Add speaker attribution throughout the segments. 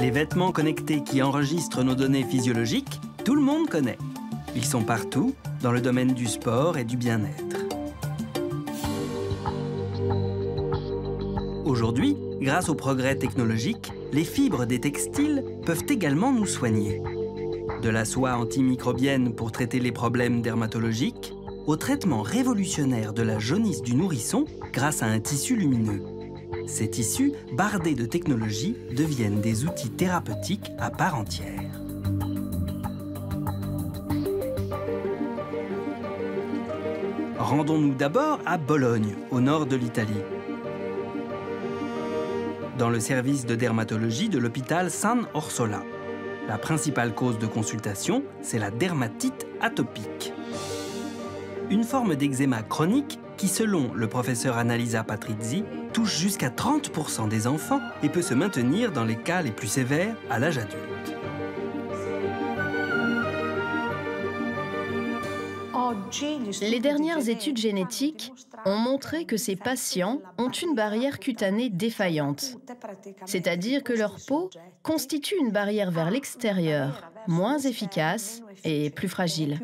Speaker 1: Les vêtements connectés qui enregistrent nos données physiologiques, tout le monde connaît. Ils sont partout, dans le domaine du sport et du bien-être. Aujourd'hui, grâce aux progrès technologiques, les fibres des textiles peuvent également nous soigner. De la soie antimicrobienne pour traiter les problèmes dermatologiques, au traitement révolutionnaire de la jaunisse du nourrisson grâce à un tissu lumineux. Ces tissus, bardés de technologie, deviennent des outils thérapeutiques à part entière. Rendons-nous d'abord à Bologne, au nord de l'Italie. Dans le service de dermatologie de l'hôpital San Orsola. La principale cause de consultation, c'est la dermatite atopique. Une forme d'eczéma chronique qui, selon le professeur Annalisa Patrizzi, touche jusqu'à 30% des enfants et peut se maintenir dans les cas les plus sévères à l'âge adulte.
Speaker 2: Les dernières études génétiques ont montré que ces patients ont une barrière cutanée défaillante, c'est-à-dire que leur peau constitue une barrière vers l'extérieur, moins efficace et plus fragile.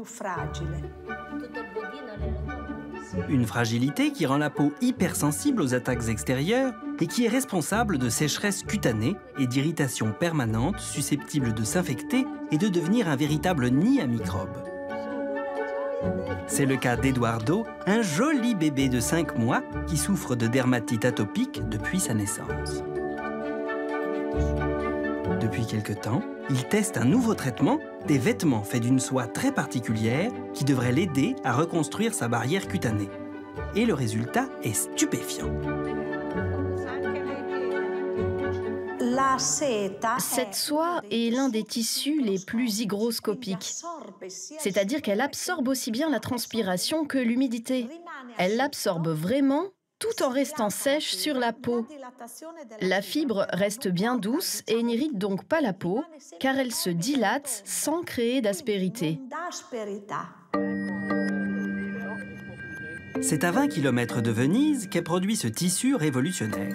Speaker 1: Une fragilité qui rend la peau hypersensible aux attaques extérieures et qui est responsable de sécheresse cutanée et d'irritations permanentes susceptibles de s'infecter et de devenir un véritable nid à microbes. C'est le cas d'Eduardo, un joli bébé de 5 mois qui souffre de dermatite atopique depuis sa naissance. Depuis quelque temps, il teste un nouveau traitement, des vêtements faits d'une soie très particulière qui devrait l'aider à reconstruire sa barrière cutanée. Et le résultat est stupéfiant.
Speaker 2: Cette soie est l'un des tissus les plus hygroscopiques, c'est-à-dire qu'elle absorbe aussi bien la transpiration que l'humidité. Elle l'absorbe vraiment tout en restant sèche sur la peau. La fibre reste bien douce et n'irrite donc pas la peau, car elle se dilate sans créer d'aspérité.
Speaker 1: C'est à 20 km de Venise qu'est produit ce tissu révolutionnaire.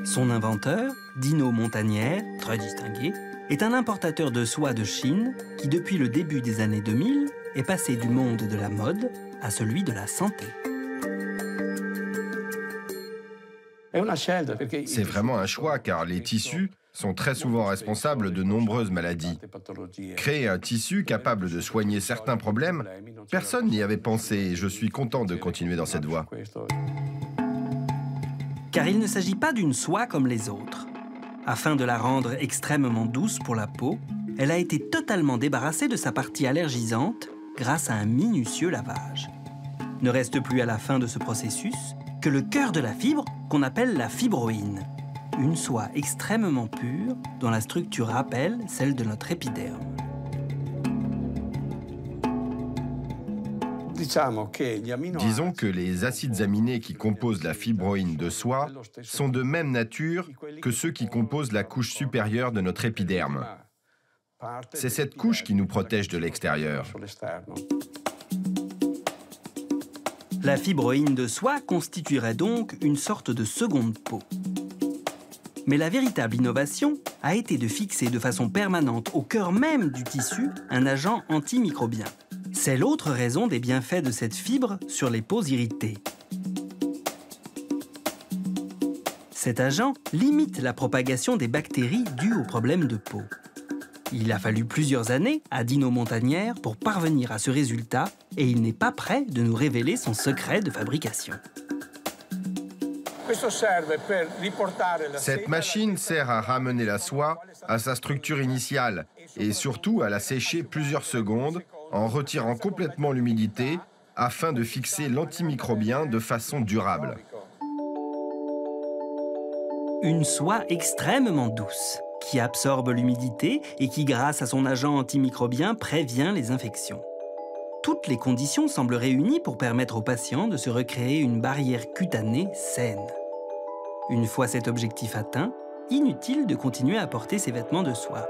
Speaker 1: Son inventeur, Dino Montagnière, très distingué, est un importateur de soie de Chine qui, depuis le début des années 2000, est passé du monde de la mode à celui de la santé.
Speaker 3: C'est vraiment un choix car les tissus sont très souvent responsables de nombreuses maladies. Créer un tissu capable de soigner certains problèmes, personne n'y avait pensé et je suis content de continuer dans cette voie.
Speaker 1: Car il ne s'agit pas d'une soie comme les autres. Afin de la rendre extrêmement douce pour la peau, elle a été totalement débarrassée de sa partie allergisante grâce à un minutieux lavage. Ne reste plus à la fin de ce processus que le cœur de la fibre qu'on appelle la fibroïne, une soie extrêmement pure dont la structure rappelle celle de notre épiderme.
Speaker 3: Disons que les acides aminés qui composent la fibroïne de soie sont de même nature que ceux qui composent la couche supérieure de notre épiderme. C'est cette couche qui nous protège de l'extérieur.
Speaker 1: La fibroïne de soie constituerait donc une sorte de seconde peau. Mais la véritable innovation a été de fixer de façon permanente au cœur même du tissu un agent antimicrobien. C'est l'autre raison des bienfaits de cette fibre sur les peaux irritées. Cet agent limite la propagation des bactéries dues aux problèmes de peau. Il a fallu plusieurs années à Dino Montagnière pour parvenir à ce résultat et il n'est pas prêt de nous révéler son secret de fabrication.
Speaker 3: Cette machine sert à ramener la soie à sa structure initiale et surtout à la sécher plusieurs secondes en retirant complètement l'humidité afin de fixer l'antimicrobien de façon durable.
Speaker 1: Une soie extrêmement douce qui absorbe l'humidité et qui, grâce à son agent antimicrobien, prévient les infections. Toutes les conditions semblent réunies pour permettre aux patients de se recréer une barrière cutanée saine. Une fois cet objectif atteint, inutile de continuer à porter ces vêtements de soie.